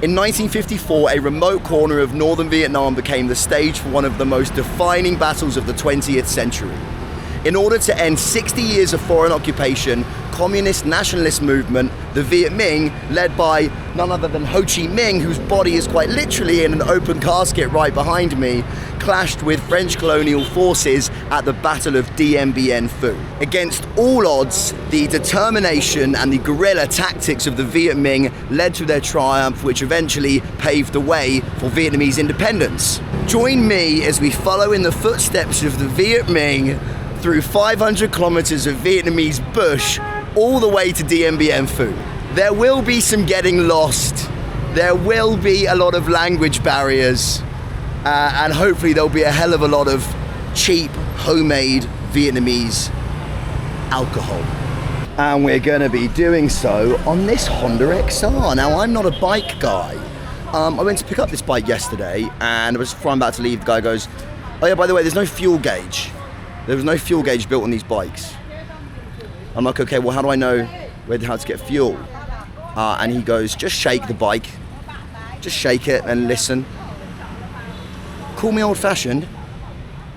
In 1954, a remote corner of northern Vietnam became the stage for one of the most defining battles of the 20th century. In order to end 60 years of foreign occupation, communist nationalist movement, the Viet Minh, led by none other than Ho Chi Minh, whose body is quite literally in an open casket right behind me, clashed with French colonial forces at the Battle of Dien Bien Phu. Against all odds, the determination and the guerrilla tactics of the Viet Minh led to their triumph, which eventually paved the way for Vietnamese independence. Join me as we follow in the footsteps of the Viet Minh through 500 kilometers of Vietnamese bush all the way to Dien Bien Phu. There will be some getting lost. There will be a lot of language barriers. And hopefully there'll be a hell of a lot of cheap, homemade Vietnamese alcohol. And we're gonna be doing so on this Honda XR. Now, I'm not a bike guy. I went to pick up this bike yesterday and before I'm about to leave, the guy goes, oh yeah, by the way, there's no fuel gauge. There was no fuel gauge built on these bikes. I'm like, okay, well, how do I know how to get fuel? And he goes, just shake the bike. Just shake it and listen. Call me old-fashioned.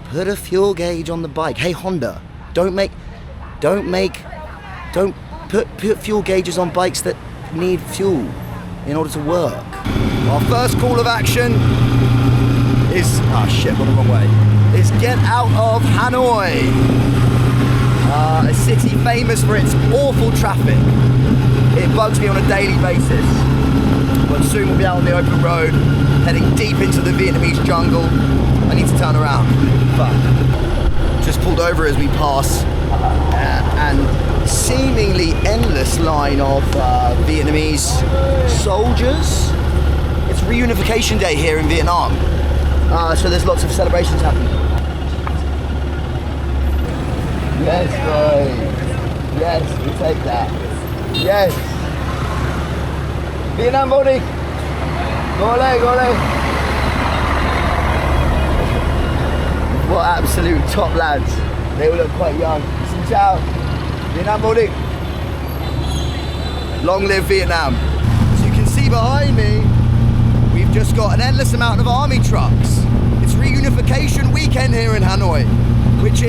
Put a fuel gauge on the bike. Hey, Honda, don't put fuel gauges on bikes that need fuel in order to work. Our first call of action is, gone the wrong way. Is get out of Hanoi, a city famous for its awful traffic. It bugs me on a daily basis, but soon we'll be out on the open road, heading deep into the Vietnamese jungle. I need to turn around. Fuck. Just pulled over as we pass and seemingly endless line of Vietnamese soldiers. It's reunification day here in Vietnam. So there's lots of celebrations happening. Yes, boy. Yes, we take that. Yes. Vietnam body. Gole, gole. What absolute top lads. They all look quite young. Xin chào. Vietnam body. Long live Vietnam. As you can see behind me, we've just got an endless amount of army trucks. It's reunification weekend here in Hanoi, which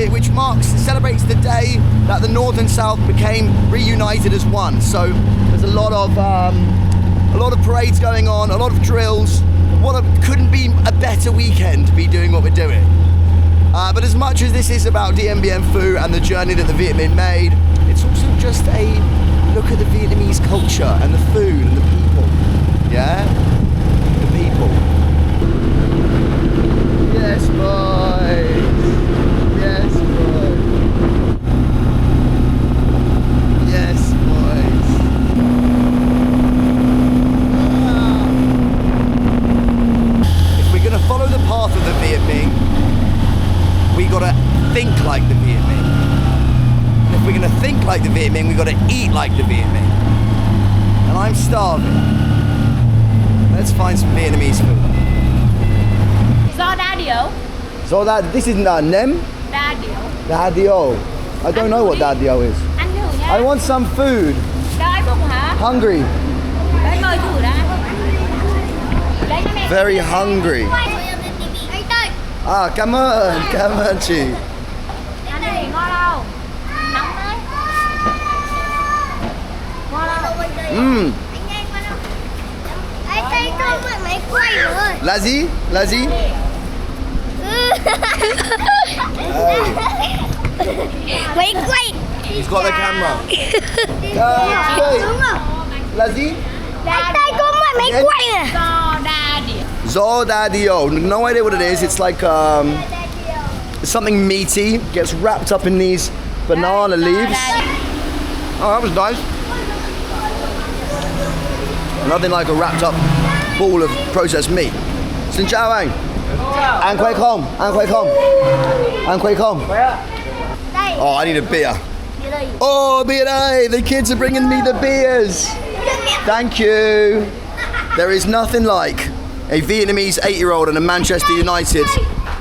celebrates the day that the North and South became reunited as one. So there's a lot of parades going on, a lot of drills. Couldn't be a better weekend to be doing what we're doing. But as much as this is about Dien Bien Phu and the journey that the Viet Minh made, it's also just a look at the Vietnamese culture and the food and the people. Yeah? People. Yes, boys. Yes, boys. Yes, boys. If we're going to follow the path of the Viet Minh, we got to think like the Viet Minh. And if we're going to think like the Viet Minh, we got to eat like the Viet Minh. And I'm starving. Let's find some Vietnamese food. Do đa điểu. So this is nem? Đa điểu. Đa điểu. I don't know what đa điểu is. Ăn thử nhá. I want some food. Đói bụng hả? Hungry. Đấy, mời thử đã. Đấy, mẹ. Very hungry. Cảm ơn chị. Ăn đi, ngon đâu. Nóng đấy. Ngon đâu. Đây có máy quay nữa. Là gì? Là gì? Máy quay. He's got the camera. Là gì? Đây có máy quay nè. Zo đa điểu. No idea what it is. It's like something meaty. Gets wrapped up in these banana leaves. Oh, that was nice. Nothing like a wrapped up ball of processed meat. Xin chào anh. Ăn khỏe không? Ăn khỏe không? Ăn khỏe không? Oh, I need a beer. Oh, beer day. The kids are bringing me the beers. Thank you. There is nothing like a Vietnamese 8-year-old and a Manchester United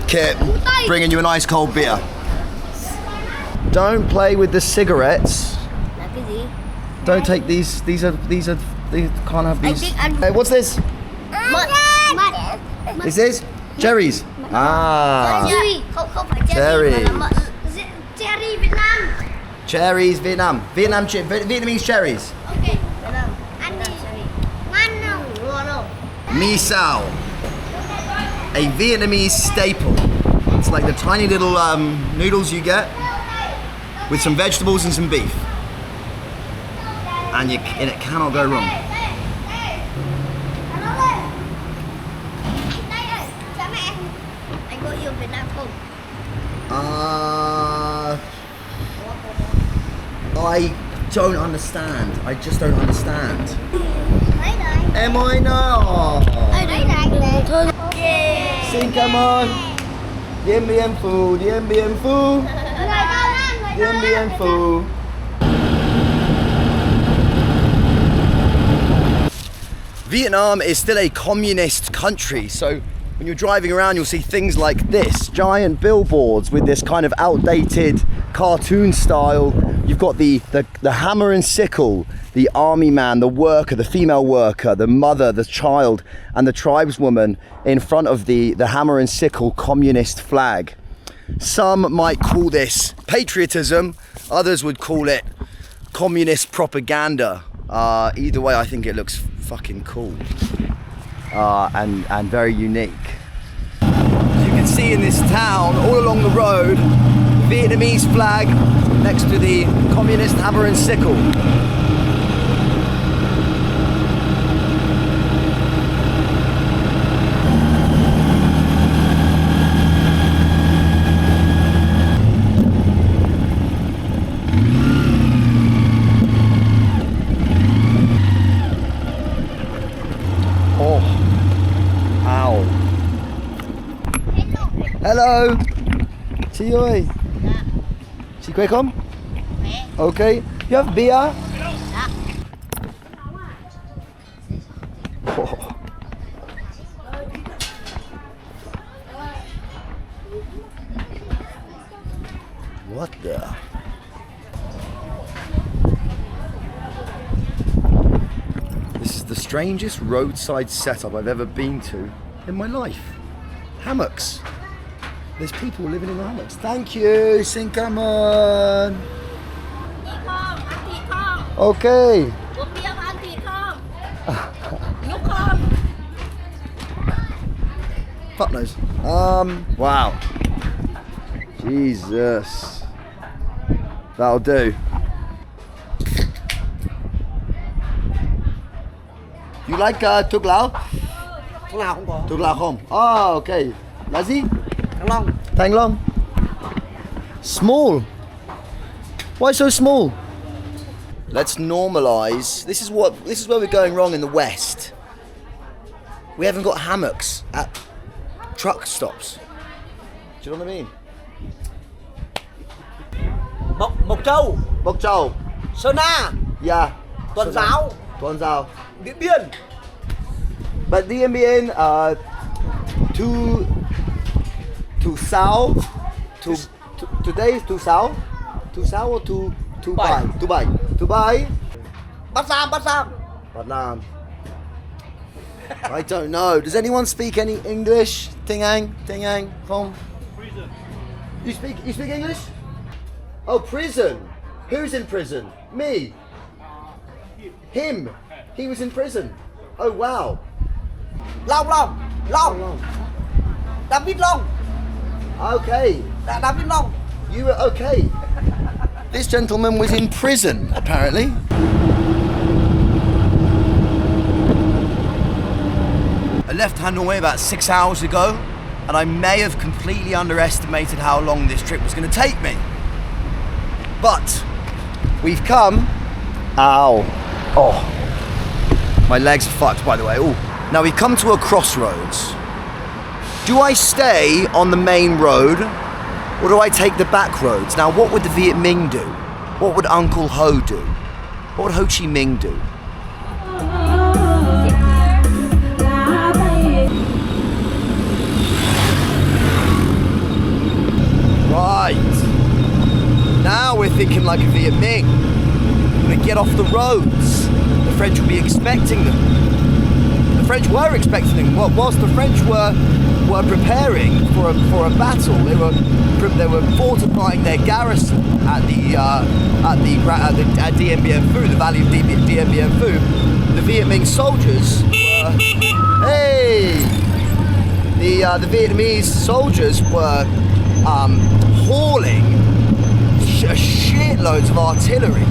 kid bringing you an ice cold beer. Don't play with the cigarettes. Don't take these. These can't have these. Hey, what's this? Mật. Is this? Cherries. Ah. Không phải Cherry. mà là mật. Cherry Việt Nam. Cherries, Vietnam. Vietnamese cherries. Ok. Việt Nam. Ăn đi. Ngon không? Ngon không? Misao. A Vietnamese staple. It's like the tiny little noodles you get with some vegetables and some beef. And it cannot go wrong. Anh có yêu Việt Nam không? I don't understand. I just don't understand. Đấy rồi. Am I now? Đấy rồi. Thôi. Xin cảm ơn. Dien Bien Phu, Dien Bien Phu, Dien Bien Phu. Vietnam is still a communist country, so when you're driving around you'll see things like this, giant billboards with this kind of outdated cartoon style. You've got the hammer and sickle, the army man, the worker, the female worker, the mother, the child, and the tribeswoman in front of the hammer and sickle communist flag. Some might call this patriotism, others would call it communist propaganda. Either way, I think it looks fucking cool and very unique. As you can see in this town, all along the road, Vietnamese flag next to the communist hammer and sickle. Oh, ow. Hello. Chị ơi. Chị khỏe không? Okay. You have beer? Oh. What the? This is the strangest roadside setup I've ever been to in my life. Hammocks. There's people living in the hammocks. Thank you, xin cảm ơn. Okay. Fuck knows. Wow. Jesus. That'll do. You like thuốc lào? Thuốc lào không có. Thuốc lào không? Oh, okay. Là gì? Thanh long. Thanh long. Small. Why so small? Let's normalize. This is where we're going wrong in the West. We haven't got hammocks at truck stops. Do you know what I mean? Mộc Châu. Bok Chow. Sơn Na. Yeah. Tuần Giáo. Tuần Giáo. Điện Biên. But Dien Bien to south to today to south or to Dubai. Bắc Giang. Vietnam. I don't know. Does anyone speak any English? Ting Ang, home. Prison. You speak English? Oh, prison. Who's in prison? Me. Him. He was in prison. Oh wow. Long. David Long. Okay. David Long. You were okay. This gentleman was in prison, apparently. I left Hanoi about 6 hours ago, and I may have completely underestimated how long this trip was going to take me. But we've come. Ow. Oh. My legs are fucked, by the way. Ooh. Now we've come to a crossroads. Do I stay on the main road, or do I take the back roads? Now, what would the Viet Minh do? What would Uncle Ho do? What would Ho Chi Minh do? Right. Now we're thinking like a Viet Minh. We're gonna get off the roads. The French will be expecting them. The French were expecting them. Whilst the French were preparing for a battle, they were fortifying their garrison at Dien Bien Phu, the valley of Dien Bien Phu. The Viet Minh soldiers were the Vietnamese soldiers were hauling shitloads of artillery.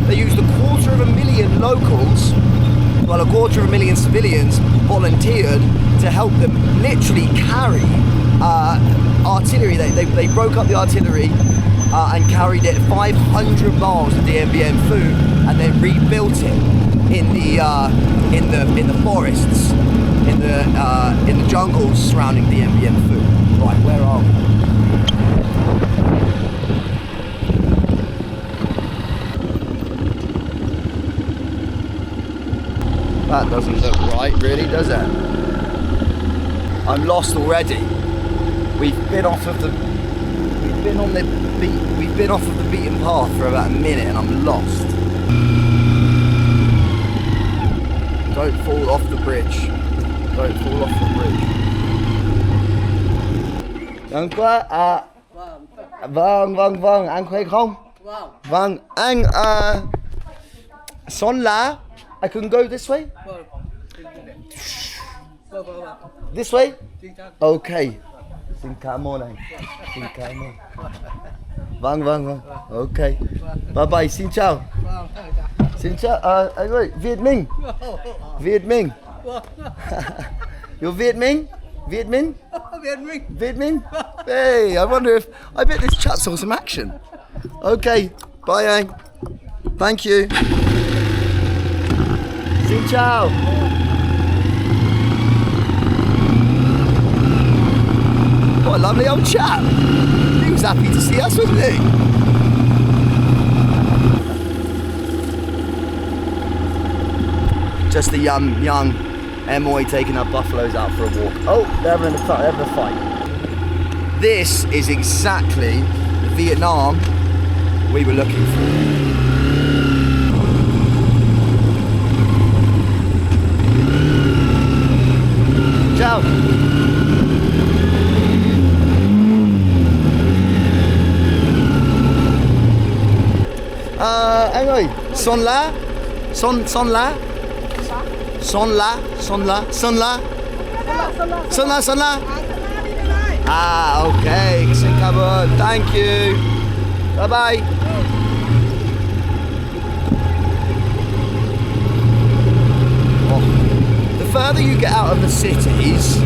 They used 250,000 locals, while 250,000 civilians volunteered to help them literally carry artillery. They broke up the artillery and carried it 500 miles to Dien Bien Phu, and then rebuilt it in the forests, in the jungles surrounding Dien Bien Phu. Right, where are we? That doesn't look right, really, does it? I'm lost already. We've been off of the beaten path for about a minute, and I'm lost. Don't fall off the bridge. Don't fall off the bridge. Vâng quá, vâng, anh khỏe không? Vâng, anh son lá. I can go this way? This way? Okay. Xin cảm ơn anh. Xin cảm ơn. Vâng. Okay. Bye bye. Xin chào. Xin chào. Anh ơi, Viet Minh. Viet Minh. You're Viet Minh? Viet Minh? Viet Minh? Hey, I bet this chat saw some action. Okay. Bye, anh. Thank you. Xin chào. What a lovely old chap. He was happy to see us, wasn't he? Just a young Emoy taking our buffaloes out for a walk. Oh, they're having a fight. This is exactly the Vietnam we were looking for. Ciao. Anh ơi, son lá. Son lá. Son lá. Ah, okay. Xin cảm ơn. Thank you. Bye bye. The further you get out of the cities,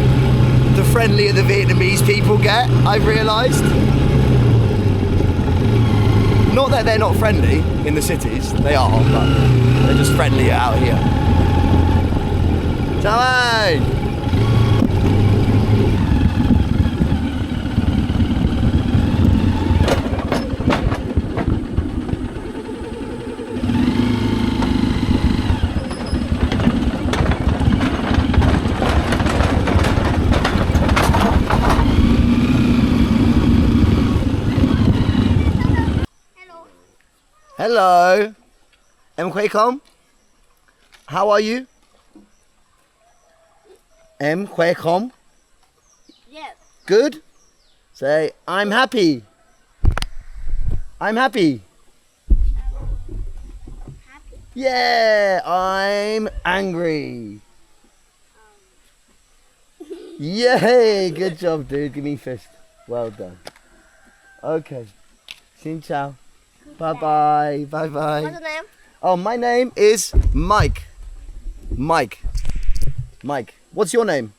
the friendlier the Vietnamese people get, I've realised. Not that they're not friendly in the cities, they are, but they're just friendlier out here. Chào anh! Hello. Em khỏe không? How are you? Em khỏe không? Yes. Good. Say, I'm happy. I'm happy. Happy. Yeah, I'm angry. Yay, good job, dude. Give me a fist. Well done. Okay. Xin chào. Bye bye. Bye bye. What's your name? Oh, my name is Mike. Mike. What's your name?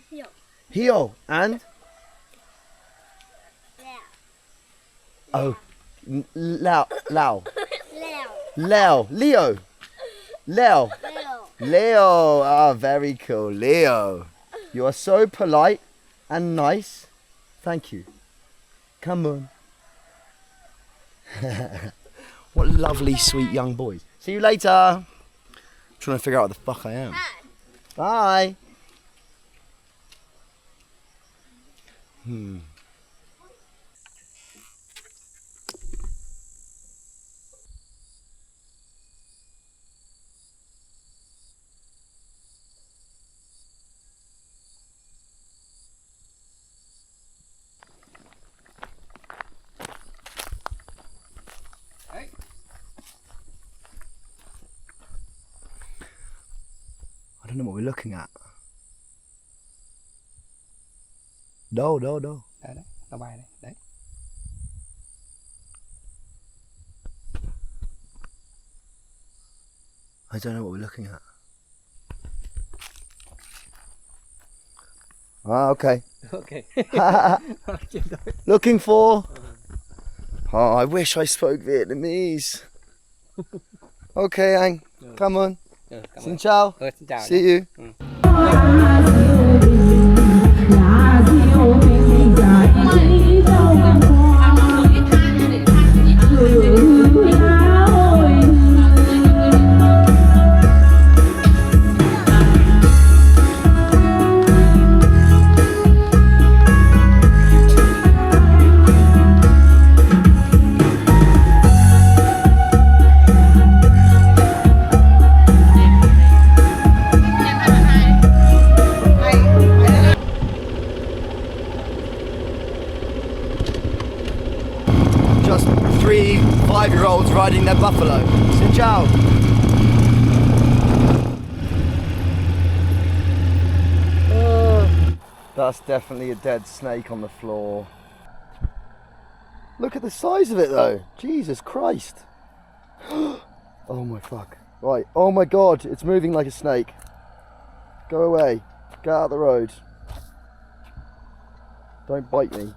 Hio. Hio. And? Leo. Oh, Lao. Leo. Leo. Leo. Leo. Leo. Ah, very cool. Leo. You are so polite and nice. Thank you. Come on. What lovely, sweet young boys. See you later. I'm trying to figure out what the fuck I am. Bye. we're looking at. Đâu. Đấy, nó bay đấy. Đấy. I don't know what we're looking at. Ah, okay. Okay. Looking for. Oh, I wish I spoke Vietnamese. Okay, Anh. Come on. Xin chào. Xin chào. See you. Just 3 5-year-olds riding their buffalo. Xin chào. That's definitely a dead snake on the floor. Look at the size of it though. Jesus Christ. Oh my fuck. Right. Oh my god. It's moving like a snake. Go away. Get out of the road. Don't bite me.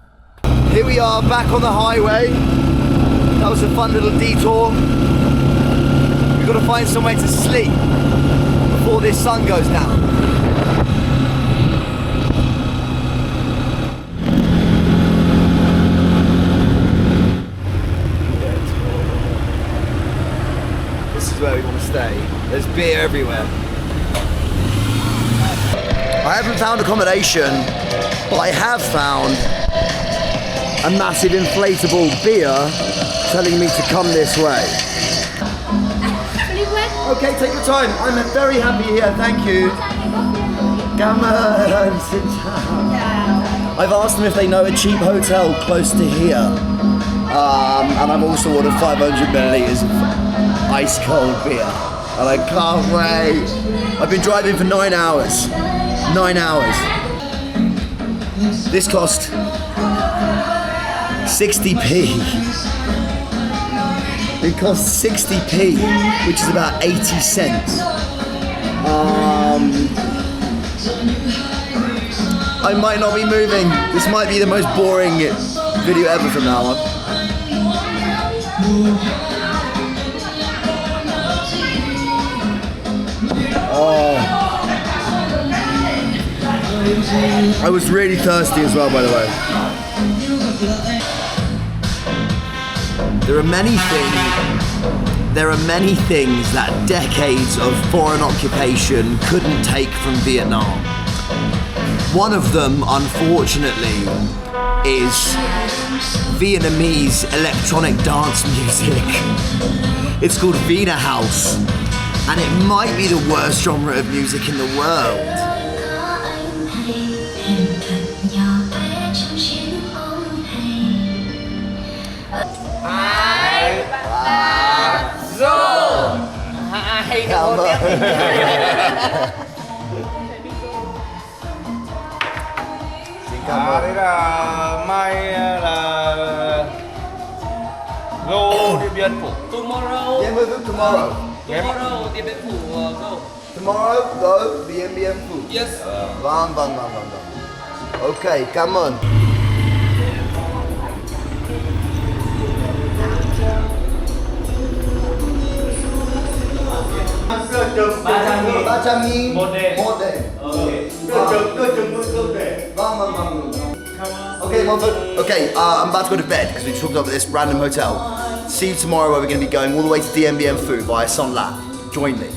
Here we are back on the highway. That was a fun little detour. We've got to find somewhere to sleep before this sun goes down. This is where we want to stay. There's beer everywhere. I haven't found accommodation, but I have found a massive inflatable beer telling me to come this way. Okay, take your time. I'm very happy here, thank you. Come on, sit down. I've asked them if they know a cheap hotel close to here. And I've also ordered 500 milliliters of ice cold beer. And I can't wait. I've been driving for 9 hours. 9 hours. This cost 60p. It costs 60p, which is about 80 cents. I might not be moving. This might be the most boring video ever from now on. Oh. I was really thirsty as well, by the way. There are many things that decades of foreign occupation couldn't take from Vietnam. One of them, unfortunately, is Vietnamese electronic dance music. It's called Vina House, and it might be the worst genre of music in the world. Đấy là mai là go Điện Biên Phủ. Tomorrow. Dien Bien Phu tomorrow. Tomorrow, Dien Bien Phu go. Tomorrow go Dien Bien Phu. Yes. Vâng. Okay, come on. Ba trăm nghìn một đêm. Vâng. Okay, okay. I'm about to go to bed because we just hooked up at this random hotel. See you tomorrow where we're going to be going all the way to Dien Bien Phu via Son La. Join me.